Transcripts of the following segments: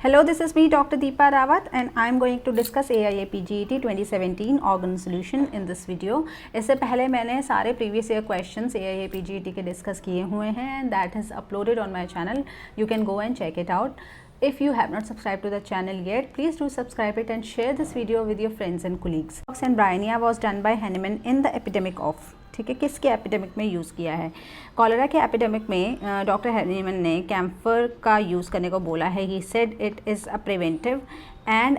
Hello, this is me, Dr. Deepa Rawat, and I am going to discuss AIAP GET 2017 organ solution in this video. इससे पहले मैंने सारे previous year questions AIAP GET के discuss किए हुए हैं and that is uploaded on my channel. You can go and check it out. If you have not subscribed to the channel yet, please do subscribe it and share this video with your friends and colleagues. And Bryannia was done by Hahnemann in the epidemic of, ठीक है, किसके epidemic में use किया है? Cholera के epidemic में doctor Hahnemann ने camphor का यूज़ करने को बोला है. He said it is a preventive and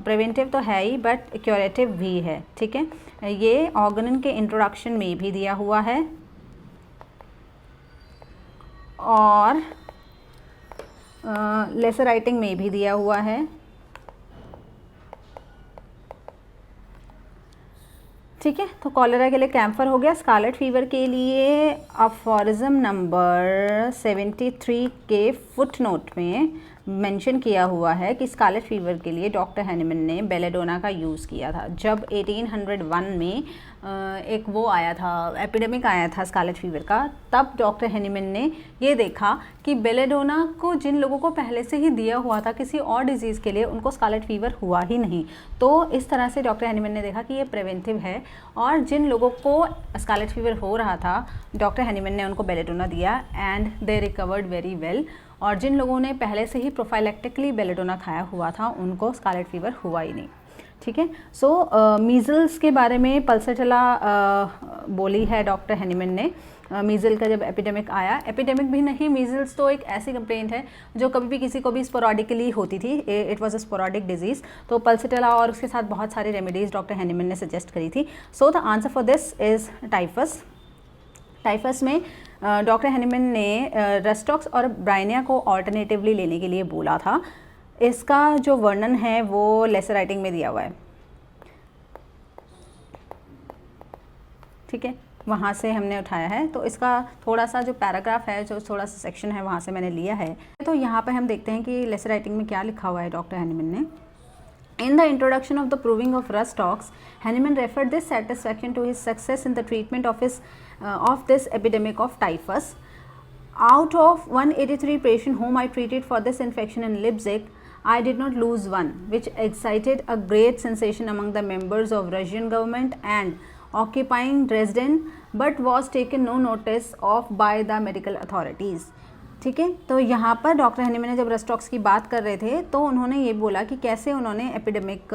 preventive तो है ही बट क्यूरेटिव भी है. ठीक है, ये ऑर्गन के इंट्रोडक्शन में भी दिया हुआ है और लेसर राइटिंग में भी दिया हुआ है. ठीक है, तो कॉलेरा के लिए कैम्फर हो गया. स्कारलेट फीवर के लिए अफोरिज्म नंबर 73 के फुट नोट में मेंशन किया हुआ है कि स्कारलेट फीवर के लिए डॉक्टर हैनीमन ने बेलेडोना का यूज़ किया था. जब 1801 में एक वो आया था, एपिडेमिक आया था स्कारलेट फीवर का, तब डॉक्टर हैनीमन ने ये देखा कि बेलेडोना को जिन लोगों को पहले से ही दिया हुआ था किसी और डिजीज़ के लिए, उनको स्कारलेट फीवर हुआ ही नहीं. तो इस तरह से डॉक्टर हैनीमन ने देखा कि ये प्रिवेंटिव है और जिन लोगों को स्कारलेट फीवर हो रहा था डॉक्टर हैनीमन ने उनको बेलेडोना दिया and they recovered very well. और जिन लोगों ने पहले से ही प्रोफाइलेक्टिकली बेलेडोना खाया हुआ था उनको स्कारलेट फीवर हुआ ही नहीं. ठीक है, सो मीज़ल्स के बारे में पल्सरटेला बोली है डॉक्टर हैनीमन ने. मीज़ल का जब एपिडेमिक आया, एपिडेमिक भी नहीं, मीज़ल्स तो एक ऐसी कंप्लेंट है जो कभी भी किसी को भी स्पोराडिकली होती थी. It was a sporadic disease. तो पल्सरटेला और उसके साथ बहुत सारी रेमेडीज़ डॉक्टर हैनीमन ने सजेस्ट करी थी. सो the answer for this is typhus. Typhus में डॉक्टर हैनीमन ने रेस्टॉक्स और ब्रायनिया को ऑल्टरनेटिवली लेने के लिए बोला था. इसका जो वर्णन है वो लेसर राइटिंग में दिया हुआ है. ठीक है, वहाँ से हमने उठाया है. तो इसका थोड़ा सा जो पैराग्राफ है, जो थोड़ा सा सेक्शन है, वहाँ से मैंने लिया है. तो यहाँ पे हम देखते हैं कि लेसर राइटिंग में क्या लिखा हुआ है डॉक्टर हैनीमन ने. In the introduction of the proving of Rustox, Hahnemann referred this satisfaction to his success in the treatment of this epidemic of typhus. Out of 183 patients whom I treated for this infection in Leipzig, I did not lose one, which excited a great sensation among the members of Russian government and occupying Dresden, but was taken no notice of by the medical authorities. ठीक है, तो यहाँ पर doctor Hahnemann ने जब रेस्टॉक्स की बात कर रहे थे तो उन्होंने ये बोला कि कैसे उन्होंने एपिडेमिक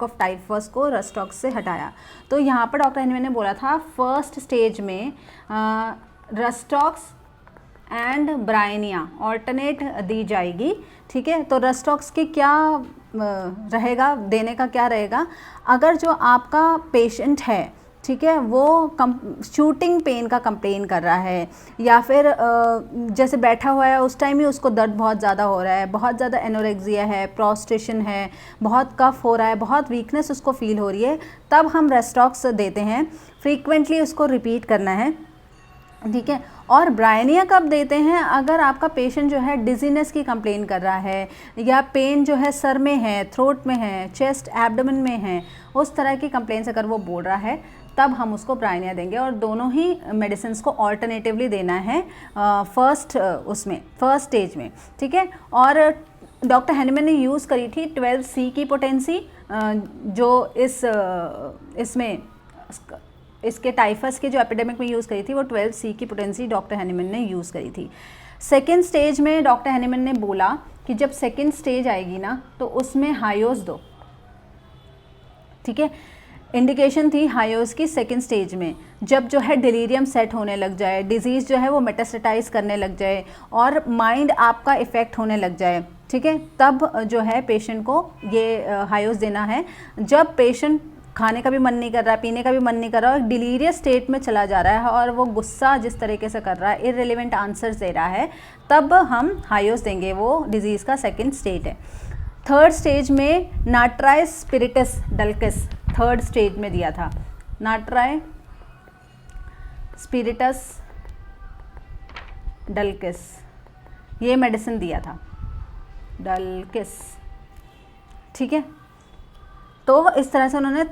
ऑफ टाइफस को रेस्टॉक्स से हटाया. तो यहाँ पर डॉक्टर हैनीमन ने बोला था फर्स्ट स्टेज में रेस्टॉक्स एंड ब्रायनिया ऑल्टरनेट दी जाएगी. ठीक है, तो रेस्टॉक्स के क्या रहेगा, देने का क्या रहेगा? अगर जो आपका पेशेंट है, ठीक है, वो शूटिंग पेन का कंप्लेन कर रहा है या फिर जैसे बैठा हुआ है उस टाइम ही उसको दर्द बहुत ज़्यादा हो रहा है, बहुत ज़्यादा एनोरेक्सिया है, प्रोस्ट्रेशन है, बहुत कफ हो रहा है, बहुत वीकनेस उसको फील हो रही है, तब हम रेस्टॉक्स देते हैं. फ्रीक्वेंटली उसको रिपीट करना है. ठीक है, और ब्रायनिया कब देते हैं? अगर आपका पेशेंट जो है डिजीनेस की कंप्लेन कर रहा है या पेन जो है सर में है, थ्रोट में है, चेस्ट एब्डोमेन में है, उस तरह की कंप्लेंट्स अगर वो बोल रहा है तब हम उसको ब्रायनिया देंगे. और दोनों ही मेडिसिन को ऑल्टरनेटिवली देना है फर्स्ट स्टेज में. ठीक है, और डॉक्टर हैनीमन ने यूज़ करी थी 12C की पोटेंसी, जो इसके टाइफस के जो एपिडेमिक में यूज़ करी थी वो 12C की पोटेंसी डॉक्टर हैनीमन ने यूज़ करी थी. सेकेंड स्टेज में डॉक्टर हैनीमन ने बोला कि जब सेकेंड स्टेज आएगी ना तो उसमें हायोस दो. ठीक है, इंडिकेशन थी हायोस की सेकेंड स्टेज में, जब जो है डिलीरियम सेट होने लग जाए, डिजीज़ जो है वो मेटास्टेटाइज करने लग जाए और माइंड आपका इफ़ेक्ट होने लग जाए. ठीक है, तब जो है पेशेंट को ये हायोस देना है. जब पेशेंट खाने का भी मन नहीं कर रहा है, पीने का भी मन नहीं कर रहा है, डिलीरियस स्टेट में चला जा रहा है और वो गुस्सा जिस तरीके से कर रहा है, इररिलेवेंट आंसर्स दे रहा है, तब हम हायोस देंगे. वो डिजीज़ का सेकेंड स्टेज है. थर्ड स्टेज में नाट्राई स्पिरिटस डल्कस थर्ड स्टेज में दिया था. नाट्राई स्पिरिटस डल्कस ये मेडिसिन दिया था, डल्कस. ठीक है, तो इस तरह से उन्होंने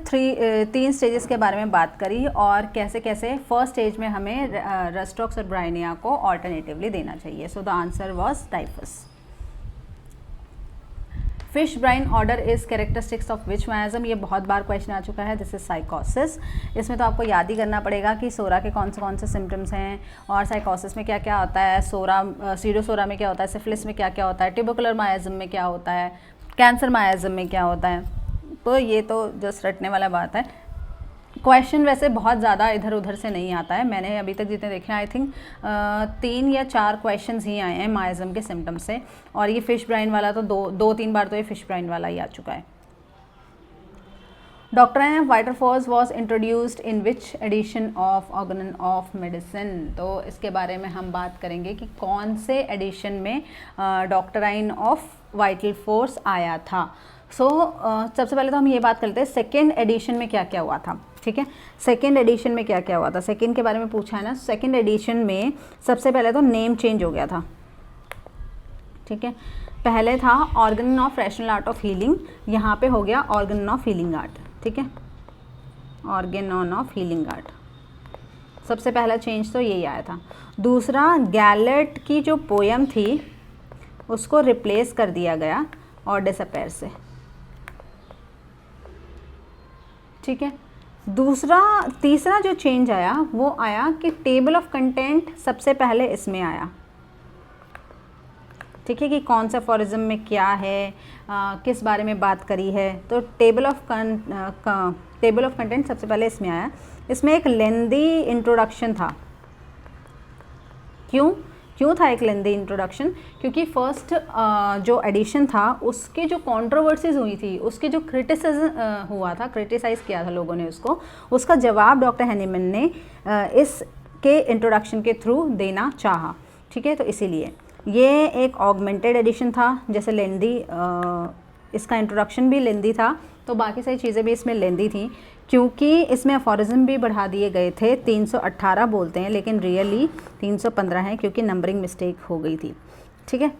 3 स्टेजेस के बारे में बात करी और कैसे कैसे फर्स्ट स्टेज में हमें रस्टॉक्स और ब्राइनिया को ऑल्टरनेटिवली देना चाहिए. So the answer was typhus. Fish brine odour is characteristics of which miasm. ये बहुत बार क्वेश्चन आ चुका है. This is sycosis. इसमें तो आपको याद ही करना पड़ेगा कि सोरा के कौन से सिम्टम्स हैं और साइकोसिस में क्या क्या होता है, सीडोसोरा में क्या होता है, सिफिलिस में क्या क्या होता है, ट्यूबरकुलर मायाजम में क्या होता है, कैंसर मायाजम में क्या होता है. तो ये तो जस्ट रटने वाला बात है. क्वेश्चन वैसे बहुत ज़्यादा इधर उधर से नहीं आता है. मैंने अभी तक जितने देखे आई थिंक 3 या 4 क्वेश्चंस ही आए हैं मायाजम के सिम्टम्स से, और ये फिश ब्राइन वाला तो 2-3 बार तो ये फिश ब्राइन वाला ही आ चुका है. Doctrine of vital force was introduced in which edition of organ of medicine. तो इसके बारे में हम बात करेंगे कि कौन से एडिशन में डॉक्ट्राइन ऑफ वाइटल फोर्स आया था. सबसे पहले तो हम ये बात करते हैं सेकेंड एडिशन में क्या क्या हुआ था. ठीक है, सेकेंड एडिशन में क्या क्या हुआ था, सेकेंड के बारे में पूछा है ना. सेकेंड एडिशन में सबसे पहले तो नेम चेंज हो गया था. ठीक है, पहले था organ of rational art of healing, यहाँ पे हो गया ऑर्गन ऑफ हीलिंग आर्ट. ठीक है, ऑर्गन ऑफ हीलिंग आर्ट. सबसे पहला चेंज तो यही आया था. दूसरा, गैलेट की जो पोयम थी उसको रिप्लेस कर दिया गया और डिसअपेयर से. ठीक है, तीसरा जो चेंज आया वो आया कि टेबल ऑफ कंटेंट सबसे पहले इसमें आया. ठीक है, कि कौन सा अफोरिज्म में क्या है, किस बारे में बात करी है. तो टेबल ऑफ कंटेंट सबसे पहले इसमें आया. इसमें एक लेंदी इंट्रोडक्शन था. क्यों था एक लेंदी इंट्रोडक्शन? क्योंकि फर्स्ट जो एडिशन था उसके जो कंट्रोवर्सीज हुई थी, उसके जो क्रिटिसिज्म हुआ था, क्रिटिसाइज़ किया था लोगों ने उसका जवाब डॉक्टर हैनीमैन ने इसके इंट्रोडक्शन के थ्रू देना चाहा. ठीक है, तो इसीलिए ये एक ऑगमेंटेड एडिशन था. जैसे लेंदी, इसका इंट्रोडक्शन भी लेंदी था, तो बाकी सारी चीज़ें भी इसमें लेंदी थी. क्योंकि इसमें अफोरिज्म भी बढ़ा दिए गए थे. 318 बोलते हैं लेकिन रियली 315 है क्योंकि नंबरिंग मिस्टेक हो गई थी. ठीक है,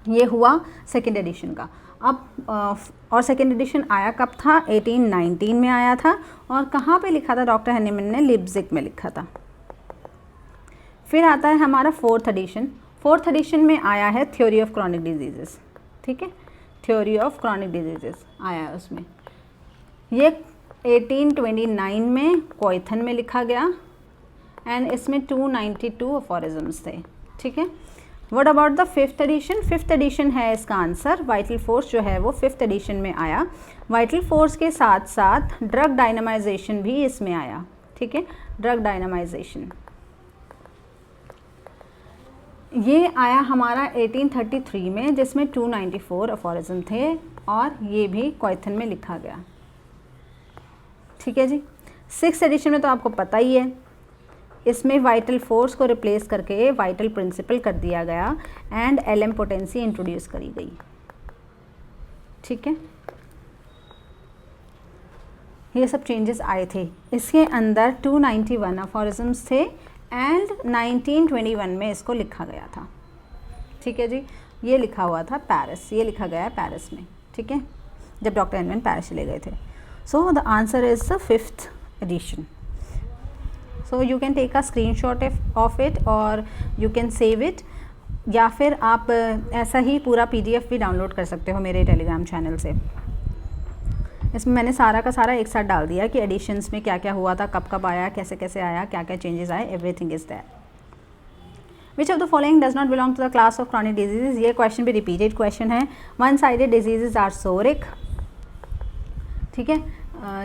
ये हुआ सेकेंड एडिशन का. अब और सेकेंड एडिशन आया कब था? 1819 में आया था. और कहाँ पे लिखा था डॉक्टर हैनीमैन ने? लिप्जिग में लिखा था. फिर आता है हमारा फोर्थ एडिशन. फोर्थ एडिशन में आया है थ्योरी ऑफ क्रॉनिक डिजीजेस. ठीक है, थ्योरी ऑफ क्रॉनिक डिजीजेस आया है उसमें. ये 1829 में कोइथन में लिखा गया एंड इसमें 292 अफोरिज्म्स थे. ठीक है, what about the fifth edition? Fifth edition है इसका आंसर. वाइटल फोर्स जो है वो फिफ्थ एडिशन में आया. वाइटल फोर्स के साथ साथ ड्रग डायनामाइजेशन भी इसमें आया. ठीक है, ड्रग डायनामाइजेशन ये आया हमारा 1833 में, जिसमें 294 अफोरिज्म थे और ये भी कोइथन में लिखा गया. ठीक है जी. सिक्स एडिशन में तो आपको पता ही है, इसमें वाइटल फोर्स को रिप्लेस करके वाइटल प्रिंसिपल कर दिया गया एंड एलएम पोटेंसी इंट्रोड्यूस करी गई. ठीक है, ये सब चेंजेस आए थे. इसके अंदर 291 अफोरिज्म्स थे एंड 1921 में इसको लिखा गया था. ठीक है जी, ये लिखा हुआ था पेरिस, ये लिखा गया है पेरिस में. ठीक है, जब डॉक्टर हैनीमैन पेरिस चले गए थे. So the answer is the fifth edition. So you can take a screenshot of it or you can save it, या फिर आप ऐसा ही पूरा PDF भी डाउनलोड कर सकते हो मेरे टेलीग्राम चैनल से. इसमें मैंने सारा का सारा एक साथ डाल दिया कि एडिशंस में क्या क्या हुआ था, कब कब आया, कैसे कैसे आया, क्या क्या चेंजेस आए, everything is there. Which of the following does not belong to the class of chronic diseases? ये क्वेश्चन भी रिपीटेड क्वेश्चन है. One sided diseases are psoric. ठीक है,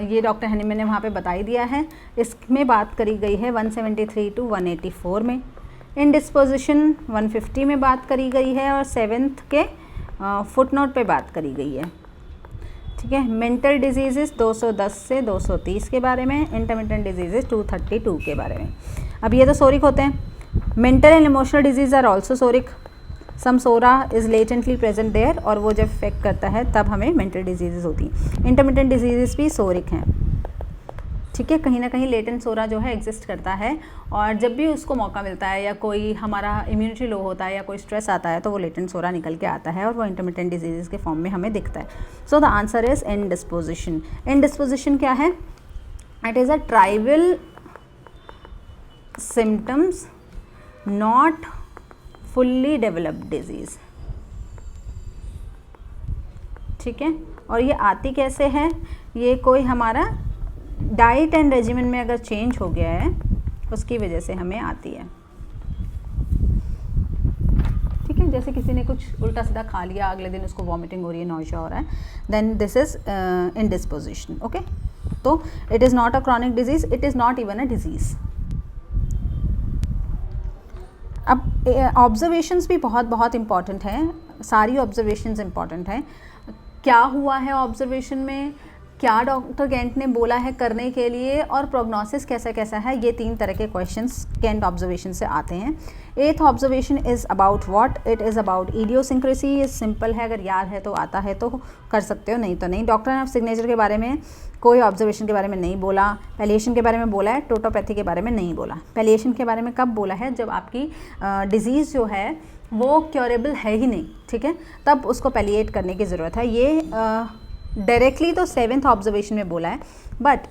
ये डॉक्टर हैनीमैन ने वहाँ पे बता ही दिया है. इसमें बात करी गई है 173 to 184 में. इंडिस्पोजिशन 150 में बात करी गई है और 7th के फुटनोट पे बात करी गई है. ठीक है, मेंटल डिजीज़ 210 से 230 के बारे में, इंटरमिटेंट डिजीज़ 232 के बारे में. अब ये तो सोरिक होते हैं. Mental and emotional disease are also psoric. Some psora is latently present there, और वो जब इफेक्ट करता है तब हमें मेंटल डिजीज़ होती हैं. इंटरमिटेंट डिजीज़ भी सोरिक हैं. ठीक है, कहीं ना कहीं लेटेंट सोरा जो है एग्जिस्ट करता है, और जब भी उसको मौका मिलता है या कोई हमारा इम्यूनिटी लो होता है या कोई स्ट्रेस आता है तो वो लेटेंट सोरा निकल के आता है और वो इंटरमिटेंट डिजीज़ के फॉर्म में हमें दिखता है। So the answer is indisposition. Indisposition क्या है? It is a trivial symptoms not fully developed disease. ठीक है, और ये आती कैसे है? ये कोई हमारा डाइट एंड रेजिमेंट में अगर चेंज हो गया है उसकी वजह से हमें आती है। ठीक है, जैसे किसी ने कुछ उल्टा सीधा खा लिया, अगले दिन उसको वॉमिटिंग हो रही है, नौशिया हो रहा है, देन दिस इज इंडिस्पोजिशन। ओके, तो it is not a chronic disease, it is not even a disease. अब ऑब्जर्वेशंस भी बहुत बहुत इंपॉर्टेंट हैं, सारी ऑब्जर्वेशंस इंपॉर्टेंट हैं। क्या हुआ है ऑब्जर्वेशन में, क्या डॉक्टर गेंट ने बोला है करने के लिए, और प्रोग्नोसिस कैसा कैसा है, ये 3 तरह के क्वेश्चंस गेंट ऑब्जर्वेशन से आते हैं। 8th observation is about what? It is about idiosyncrasy. ये सिंपल है, अगर याद है तो आता है तो कर सकते हो, नहीं तो नहीं। डॉक्टर ने सिग्नेचर के बारे में कोई ऑब्जर्वेशन के बारे में नहीं बोला, पैलिएशन के बारे में बोला है, टोटोपैथी के बारे में नहीं बोला। पैलिएशन के बारे में कब बोला है? जब आपकी डिजीज़ जो है वो क्योरेबल है ही नहीं, ठीक है, तब उसको पैलिएट करने की ज़रूरत है। ये डायरेक्टली तो 7th ऑब्जर्वेशन में बोला है, बट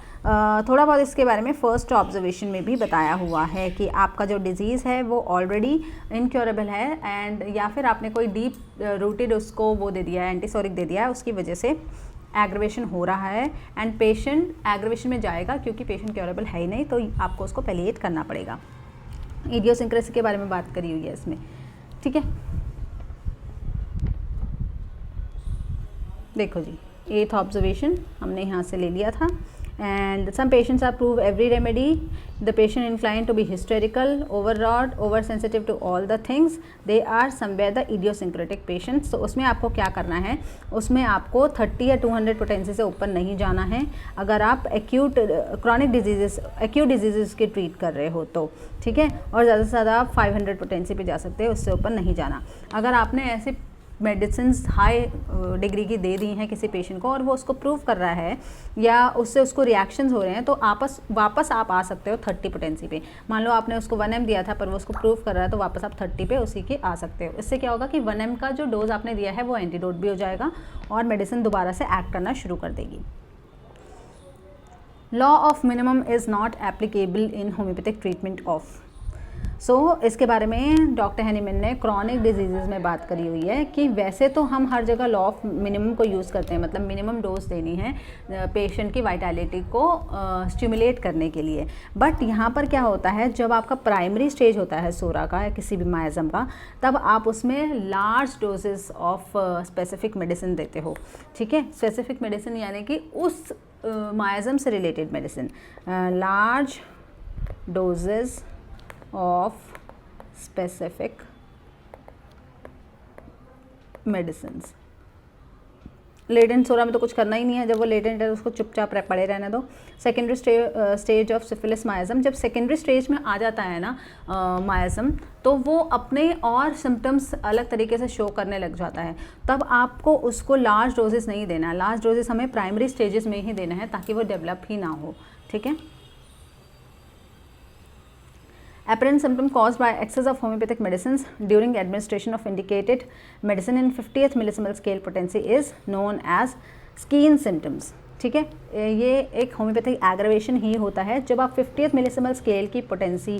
थोड़ा बहुत इसके बारे में 1st ऑब्जर्वेशन में भी बताया हुआ है कि आपका जो डिज़ीज़ है वो ऑलरेडी इनक्योरेबल है, एंड या फिर आपने कोई डीप रूटेड उसको वो दे दिया है, एंटीसोरिक दे दिया है, उसकी वजह से एग्रेवेशन हो रहा है, एंड पेशेंट एग्रेवेशन में जाएगा क्योंकि पेशेंट क्योरेबल है ही नहीं, तो आपको उसको पैलिएट करना पड़ेगा। इडियोसिंक्रेसी के बारे में बात करी हुई है इसमें। ठीक है, देखो जी, 8th ऑब्जर्वेशन हमने यहाँ से ले लिया था। And some patients approve every remedy, the patient incline to be hysterical, overwrought, over sensitive to all the things, they are somewhere the idiosyncratic patients. तो उसमें आपको क्या करना है? उसमें आपको 30 या 200 पोटेंसी से ऊपर नहीं जाना है अगर आप एक्यूट क्रॉनिक डिजीज़ की ट्रीट कर रहे हो तो, ठीक है, और ज़्यादा से ज़्यादा आप 500 पोटेंसी पे जा सकते हो, उससे ऊपर नहीं जाना। अगर आपने ऐसे मेडिसिन हाई डिग्री की दे दी हैं किसी पेशेंट को और वो उसको प्रूव कर रहा है या उससे उसको रिएक्शंस हो रहे हैं, तो वापस आप आ सकते हो 30 पोटेंसी पे। मान लो आपने उसको 1 mg दिया था पर वो उसको प्रूव कर रहा है, तो वापस आप 30 पे उसी के आ सकते हो। इससे क्या होगा कि 1 mg का जो डोज आपने दिया है वो एंटीडोट भी हो जाएगा और मेडिसिन दोबारा से एक्ट करना शुरू कर देगी। Law of minimum is not applicable in homeopathic treatment of. इसके बारे में डॉक्टर हैनीमैन ने क्रॉनिक डिजीज़ में बात करी हुई है कि वैसे तो हम हर जगह लॉ ऑफ मिनिमम को यूज़ करते हैं, मतलब मिनिमम डोज देनी है पेशेंट की वाइटैलिटी को स्टिमुलेट करने के लिए। बट यहाँ पर क्या होता है, जब आपका प्राइमरी स्टेज होता है सोरा का या किसी भी मायाज़म का, तब आप उसमें large doses of specific medicine देते हो। ठीक है, स्पेसिफिक मेडिसिन यानी कि उस मायाज़म से related medicine, large doses of specific medicines। Latent psora में तो कुछ करना ही नहीं है, जब वो लेटेंट है उसको चुपचाप पड़े रहने दो। सेकेंडरी स्टेज ऑफ सिफिलिस मायाज़म, जब सेकेंडरी स्टेज में आ जाता है ना मायाज़म, तो वो अपने और सिम्टम्स अलग तरीके से शो करने लग जाता है, तब आपको उसको लार्ज डोजेस नहीं देना है। लार्ज डोजेस हमें प्राइमरी स्टेजेस में ही देना है ताकि वो डेवलप ही ना हो। ठीक है, apparent symptom caused by excess of homeopathic medicines during administration of indicated medicine in 50th millisimal scale potency is known as skin symptoms। ठीक है, ये एक होम्योपैथिक एग्रावेशन ही होता है जब आप 50th मिलीसिमल स्केल की पोटेंसी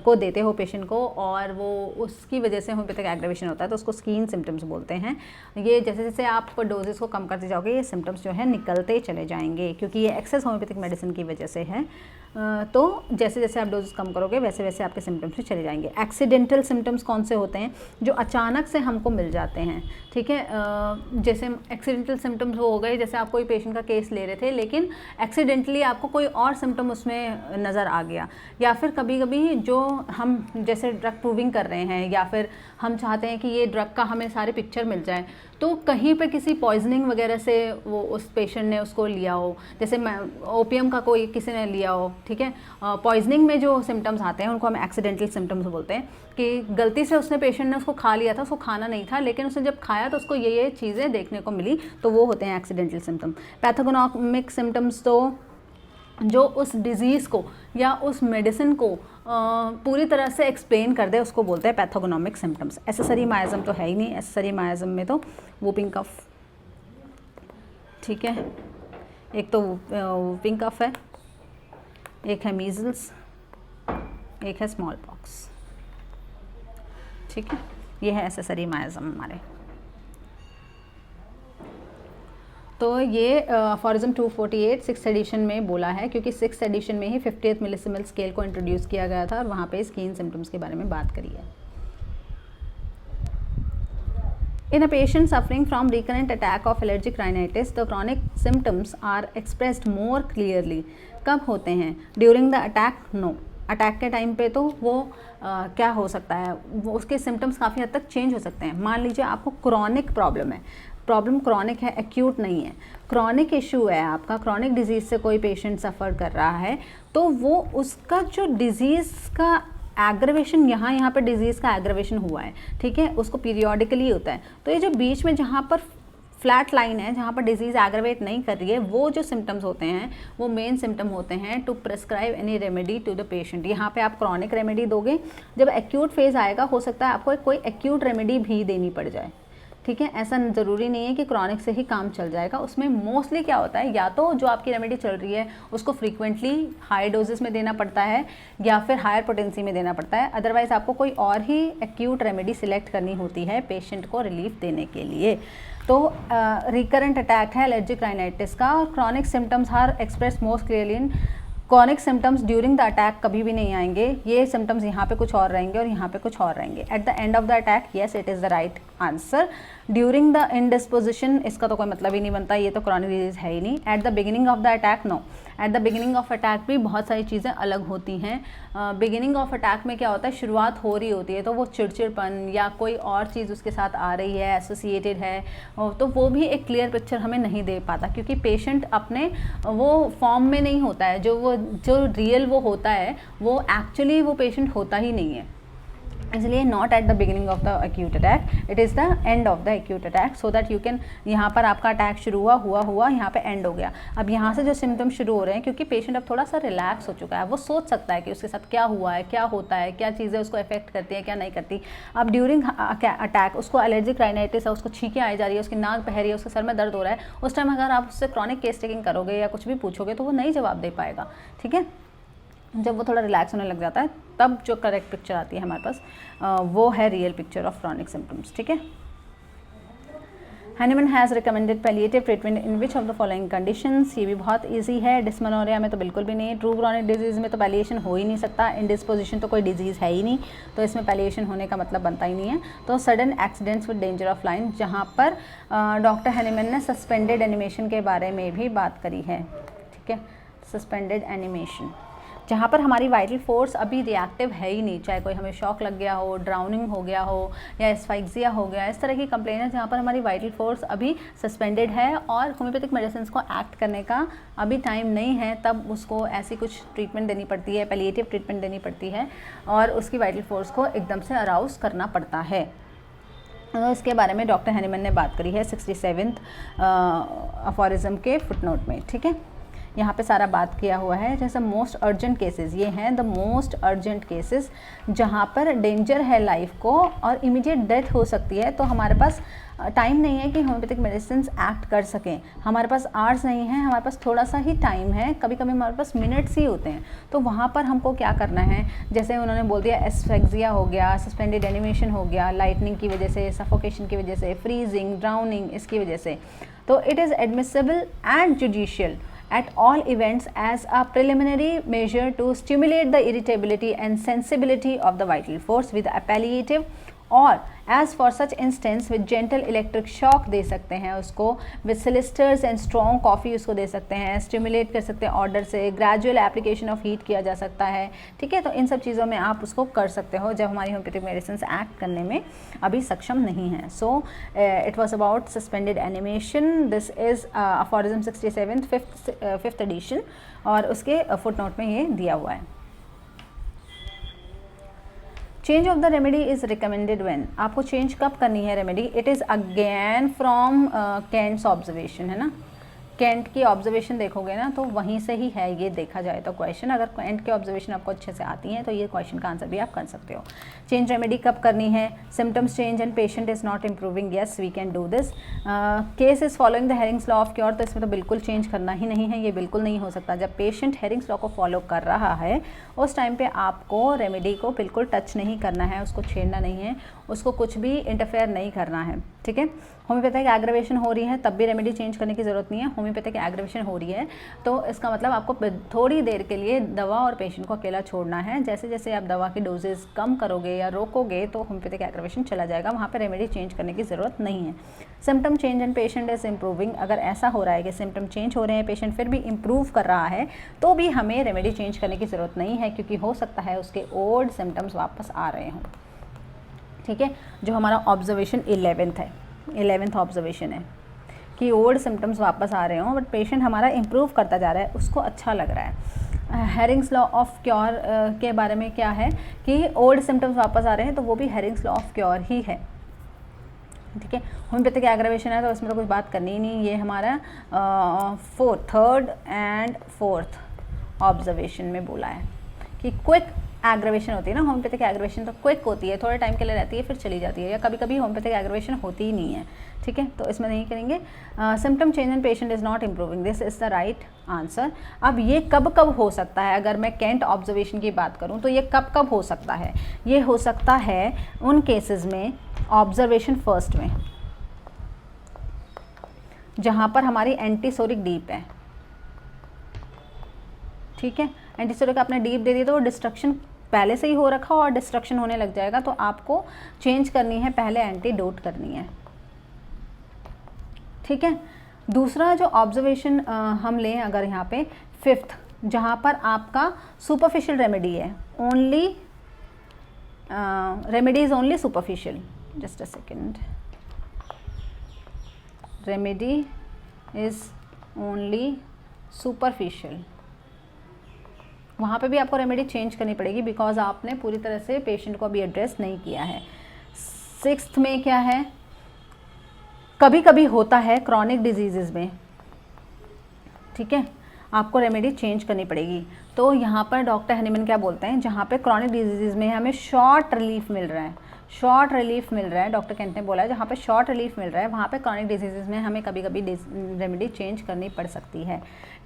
को देते हो पेशेंट को और वो उसकी वजह से होम्योपैथिक एग्रावेशन होता है, तो उसको स्किन सिम्टम्स बोलते हैं। ये जैसे जैसे आप डोजेस को कम करते जाओगे ये सिम्टम्स जो है निकलते चले जाएंगे, क्योंकि ये एक्सेस होम्योपैथिक मेडिसिन की वजह से है। तो जैसे जैसे आप डोजेस कम करोगे वैसे वैसे आपके सिम्टम्स भी चले जाएंगे। एक्सीडेंटल सिम्टम्स कौन से होते हैं? जो अचानक से हमको मिल जाते हैं। ठीक है, जैसे एक्सीडेंटल सिम्टम्स हो गए, जैसे आप कोई पेशेंट का केस ले रहे थे लेकिन एक्सीडेंटली आपको कोई और सिम्टम उसमें नज़र आ गया, या फिर कभी कभी जो हम जैसे ड्रग प्रूविंग कर रहे हैं या फिर हम चाहते हैं कि ये ड्रग का हमें सारे पिक्चर मिल जाए, तो कहीं पे किसी पॉइजनिंग वगैरह से वो उस पेशेंट ने उसको लिया हो, जैसे ओपियम का कोई किसी ने लिया हो। ठीक है, पॉइजनिंग में जो सिम्टम्स आते हैं उनको हम एक्सीडेंटल सिम्टम्स बोलते हैं कि गलती से उसने पेशेंट ने उसको खा लिया था, उसको खाना नहीं था, लेकिन उसने जब खाया तो उसको ये चीज़ें देखने को मिली, तो वो होते हैं एक्सीडेंटल सिम्टम। पैथोगोनोमिक सिम्टम्स तो जो उस डिज़ीज़ को या उस मेडिसिन को पूरी तरह से एक्सप्लेन कर दे, उसको बोलते हैं पैथोगनोमिक सिम्टम्स। एसेसरी मायाज़म तो है ही नहीं, एसेसरी मायाज़म में तो वूपिंग कफ, ठीक है, एक तो वूपिंग कफ है, एक है मीज़ल्स, एक है स्मॉल पॉक्स, ठीक है, ये है एसेसरी मायाज़म हमारे। तो ये अफॉरिज्म 248 6th एडिशन में बोला है, क्योंकि 6th एडिशन में ही 50th मिलिसिमल स्केल को इंट्रोड्यूस किया गया था और वहाँ पे स्किन सिम्टम्स के बारे में बात करी है। In a patient suffering from recurrent attack of allergic rhinitis, the chronic symptoms are expressed more clearly. कब होते हैं? During the attack? No. Attack के टाइम पे तो वो क्या हो सकता है, वो उसके सिम्टम्स काफ़ी हद तक चेंज हो सकते हैं। मान लीजिए आपको क्रॉनिक प्रॉब्लम है, प्रॉब्लम क्रॉनिक है, एक्यूट नहीं है, क्रॉनिक इशू है आपका, क्रॉनिक डिजीज़ से कोई पेशेंट सफ़र कर रहा है, तो वो उसका जो डिज़ीज़ का एग्रवेशन यहाँ पे डिजीज़ का एग्रवेशन हुआ है, ठीक है, उसको पीरियोडिकली होता है। तो ये जो बीच में जहाँ पर फ्लैट लाइन है, जहाँ पर डिजीज़ एग्रवेट नहीं कर रही है, वो जो सिम्टम्स होते हैं वो मेन सिम्टम होते हैं to prescribe any remedy to the patient. यहाँ पे आप क्रॉनिक रेमेडी दोगे, जब एक्यूट फेज़ आएगा हो सकता है आपको कोई एक्यूट रेमेडी भी देनी पड़ जाए, ठीक है। ऐसा ज़रूरी नहीं है कि क्रॉनिक से ही काम चल जाएगा। उसमें मोस्टली क्या होता है, या तो जो आपकी रेमेडी चल रही है उसको फ्रीक्वेंटली हाई डोजेस में देना पड़ता है या फिर हायर पोटेंसी में देना पड़ता है, अदरवाइज़ आपको कोई और ही एक्यूट रेमेडी सिलेक्ट करनी होती है पेशेंट को रिलीफ देने के लिए। तो रिकरेंट अटैक है एलर्जिक राइनाइटिस का, और chronic symptoms are express most clearly in chronic symptoms during the attack कभी भी नहीं आएंगे, ये सिम्टम्स यहाँ पे कुछ और रहेंगे और यहाँ पे कुछ और रहेंगे। At the end of the attack, yes it is the right answer. During the indisposition, इसका तो कोई मतलब ही नहीं बनता, ये तो क्रॉनिक डिजीज़ है ही नहीं। At the beginning of the attack, no. At the beginning of attack भी बहुत सारी चीज़ें अलग होती हैं। बिगिनिंग ऑफ अटैक में क्या होता है, शुरुआत हो रही होती है तो वो चिड़चिड़पन या कोई और चीज़ उसके साथ आ रही है, एसोसिएटेड है, तो वो भी एक क्लियर पिक्चर हमें नहीं दे पाता, क्योंकि पेशेंट अपने वो फॉर्म में नहीं होता है, जो रियल वो होता है वो एक्चुअली वो पेशेंट होता ही नहीं है। इसलिए not at the beginning of the acute attack, it is the end of the acute attack, so that you can, यहाँ पर आपका अटैक शुरू हुआ यहाँ पे एंड हो गया। अब यहाँ से जो सिम्टम्स शुरू हो रहे हैं, क्योंकि पेशेंट अब थोड़ा सा रिलैक्स हो चुका है, वो सोच सकता है कि उसके साथ क्या हुआ है, क्या होता है, क्या चीज़ें उसको इफेक्ट करती है, क्या नहीं करती। अब ड्यूरिंग अटैक उसको एलर्जिक राइनाइटिस है, उसको छींकें आई जा रही है, उसकी नाक बह रही है, उसके सर में दर्द हो रहा है, उस टाइम अगर आप उससे क्रॉनिक केस टेकिंग करोगे या कुछ भी पूछोगे तो वो नहीं जवाब दे पाएगा, ठीक है। जब वो थोड़ा रिलैक्स होने लग जाता है तब जो करेक्ट पिक्चर आती है हमारे पास, वो है real picture of chronic symptoms, ठीक है। Hahnemann has recommended palliative treatment in which of the following conditions, ये भी बहुत इजी है। डिस्मेनोरिया में तो बिल्कुल भी नहीं, ट्रू क्रॉनिक डिजीज़ में तो पैलिएशन हो ही नहीं सकता, इंडिस्पोजिशन तो कोई डिजीज़ है ही नहीं, तो इसमें पैलिएशन होने का मतलब बनता ही नहीं है। तो sudden accidents with danger of line, जहाँ पर डॉक्टर हैनीमन ने सस्पेंडेड एनिमेशन के बारे में भी बात करी है, ठीक है। सस्पेंडेड एनिमेशन, जहाँ पर हमारी वाइटल फोर्स अभी रिएक्टिव है ही नहीं, चाहे कोई हमें शॉक लग गया हो, ड्राउनिंग हो गया हो या एस्फाइक्सिया हो गया, इस तरह की कंप्लेन है जहाँ पर हमारी वाइटल फोर्स अभी सस्पेंडेड है और होम्योपैथिक मेडिसिन को एक्ट करने का अभी टाइम नहीं है, तब उसको ऐसी कुछ ट्रीटमेंट देनी पड़ती है, पैलिएटिव ट्रीटमेंट देनी पड़ती है और उसकी वाइटल फोर्स को एकदम से अराउज करना पड़ता है। तो इसके बारे में डॉक्टर हैनीमन ने बात करी है 67th अफॉरिज्म के फुटनोट में, ठीक है। यहाँ पे सारा बात किया हुआ है। जैसे मोस्ट अर्जेंट केसेस, ये हैं द मोस्ट अर्जेंट केसेस जहाँ पर डेंजर है लाइफ को और इमीडिएट डेथ हो सकती है, तो हमारे पास टाइम नहीं है कि होम्योपैथिक मेडिसिन एक्ट कर सकें, हमारे पास आवर्स नहीं है, हमारे पास थोड़ा सा ही टाइम है, कभी कभी हमारे पास मिनट्स ही होते हैं। तो वहाँ पर हमको क्या करना है, जैसे उन्होंने बोल दिया एस्फेक्सिया हो गया, सस्पेंडेड एनिमेशन हो गया, लाइटनिंग की वजह से, सफोकेशन की वजह से, फ्रीजिंग, ड्राउनिंग, इसकी वजह से, तो it is admissible and judicial at all events as a preliminary measure to stimulate the irritability and sensibility of the vital force with a palliative और as for such instance with gentle electric shock दे सकते हैं उसको, with सिलिस्टर्स and strong coffee उसको दे सकते हैं, stimulate कर सकते हैं ऑर्डर से, ग्रेजुअल एप्लीकेशन ऑफ हीट किया जा सकता है, ठीक है। तो इन सब चीज़ों में आप उसको कर सकते हो जब हमारी होम्योपैथिक मेडिसिन एक्ट करने में अभी सक्षम नहीं है। So it was about suspended animation, this is aphorism 67 5th edition और उसके फुटनोट में ये दिया हुआ है। Change of the remedy is recommended when, आपको चेंज कब करनी है रेमेडी, it is again from Kent's observation, है ना, कैंट की ऑब्जर्वेशन देखोगे ना तो वहीं से ही है ये देखा जाए तो क्वेश्चन। अगर कैंट की ऑब्जर्वेशन आपको अच्छे से आती हैं तो ये क्वेश्चन का आंसर भी आप कर सकते हो। चेंज रेमेडी कब करनी है? Symptoms change and patient is not improving, yes we can do this. Case is following the Hering's law of cure, तो इसमें तो बिल्कुल चेंज करना ही नहीं है, ये बिल्कुल नहीं हो सकता। जब पेशेंट हेरिंग्स लॉ को फॉलो कर रहा है उस टाइम पे आपको रेमेडी को बिल्कुल टच नहीं करना है, उसको छेड़ना नहीं है, उसको कुछ भी इंटरफेयर नहीं करना है, ठीक है। होम्योपैथिक एग्रेवेशन हो रही है तब भी रेमेडी चेंज करने की ज़रूरत नहीं है। होम्योपैथिक एग्रेवेशन हो रही है तो इसका मतलब आपको थोड़ी देर के लिए दवा और पेशेंट को अकेला छोड़ना है। जैसे जैसे आप दवा की डोजेज कम करोगे या रोकोगे तो होम्योपैथिक एग्रेवेशन चला जाएगा, वहाँ पे रेमेडी चेंज करने की ज़रूरत नहीं है। Symptom change and patient is improving, अगर ऐसा हो रहा है कि सिम्टम चेंज हो रहे हैं, पेशेंट फिर भी इम्प्रूव कर रहा है तो भी हमें रेमेडी चेंज करने की ज़रूरत नहीं है, क्योंकि हो सकता है उसके ओल्ड सिम्टम्स वापस आ रहे हों, ठीक है। जो हमारा ऑब्जर्वेशन 11th ऑब्जर्वेशन है कि ओल्ड सिम्टम्स वापस आ रहे हों बट पेशेंट हमारा इम्प्रूव करता जा रहा है, उसको अच्छा लग रहा है। हेरिंग्स लॉ ऑफ क्योर के बारे में क्या है कि ओल्ड सिम्टम्स वापस आ रहे हैं तो वो भी हेरिंग्स लॉ ऑफ क्योर ही है, ठीक है। होम्योपैथिक एग्रेवेशन है तो इसमें तो कुछ बात करनी ही नहीं। ये हमारा थर्ड एंड फोर्थ ऑब्जर्वेशन में बोला है कि क्विक एग्रेवेशन होती है ना, होम्योपैथिक एग्रेवेशन तो क्विक होती है, थोड़े टाइम के लिए रहती है फिर चली जाती है, या कभी कभी होम्योपैथिक एग्रेवेशन होती ही नहीं है, ठीक है, तो इसमें नहीं करेंगे। Symptom change and patient is not improving, this is the right answer. अब ये कब कब हो सकता है? अगर मैं कैंट ऑब्जर्वेशन की बात करूँ तो ये कब कब हो सकता है? ये हो सकता है उन केसेस में ऑब्जर्वेशन फर्स्ट में जहाँ पर हमारी एंटीसोरिक डीप है, ठीक है। एंटीसोरिक आपने डीप दे दी तो डिस्ट्रक्शन पहले से ही हो रखा और डिस्ट्रक्शन होने लग जाएगा, तो आपको चेंज करनी है, पहले एंटीडोट करनी है, ठीक है। दूसरा जो ऑब्जर्वेशन हम लें अगर यहाँ पे फिफ्थ, जहाँ पर आपका सुपरफिशियल रेमेडी है, only remedy is only superficial, just a second, remedy is only superficial, वहाँ पे भी आपको रेमेडी चेंज करनी पड़ेगी बिकॉज आपने पूरी तरह से पेशेंट को अभी एड्रेस नहीं किया है। सिक्स्थ में क्या है? कभी कभी होता है क्रॉनिक डिजीज़ में, ठीक है, आपको रेमेडी चेंज करनी पड़ेगी। तो यहाँ पर डॉक्टर हनीमन क्या बोलते हैं, जहाँ पे क्रॉनिक डिजीज़ में हमें शॉर्ट रिलीफ मिल रहा है, शॉर्ट रिलीफ मिल रहा है, डॉक्टर कैंट ने बोला है जहाँ पे शॉर्ट रिलीफ मिल रहा है वहाँ पे क्रॉनिक डिजीज़ में हमें कभी कभी रेमेडी चेंज करनी पड़ सकती है।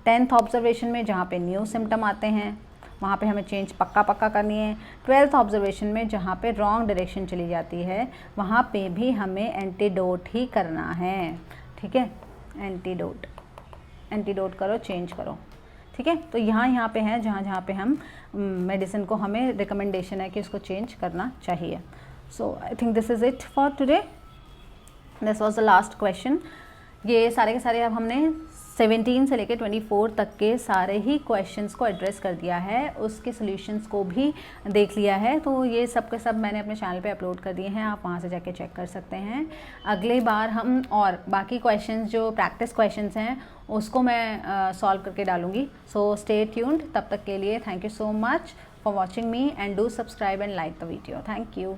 10th ऑब्जर्वेशन में जहाँ पे न्यू सिम्टम आते हैं वहाँ पे हमें चेंज पक्का करनी है। 12th ऑब्जर्वेशन में जहाँ पे रॉन्ग डायरेक्शन चली जाती है वहाँ पे भी हमें एंटीडोट ही करना है, ठीक है, एंटीडोट करो, चेंज करो, ठीक है। तो यहाँ पे हैं जहाँ पे हम मेडिसिन को हमें रिकमेंडेशन है कि उसको चेंज करना चाहिए। So I think this is it for today, this was the last question. ये सारे के सारे अब हमने 17 से लेकर 24 तक के सारे ही क्वेश्चंस को एड्रेस कर दिया है, उसके सॉल्यूशंस को भी देख लिया है। तो ये सब के सब मैंने अपने चैनल पे अपलोड कर दिए हैं, आप वहाँ से जाके चेक कर सकते हैं। अगली बार हम और बाकी क्वेश्चंस जो प्रैक्टिस क्वेश्चंस हैं उसको मैं सॉल्व करके डालूँगी। सो स्टे ट्यून्ड, तब तक के लिए thank you so much for watching me and do subscribe and like the video. Thank you.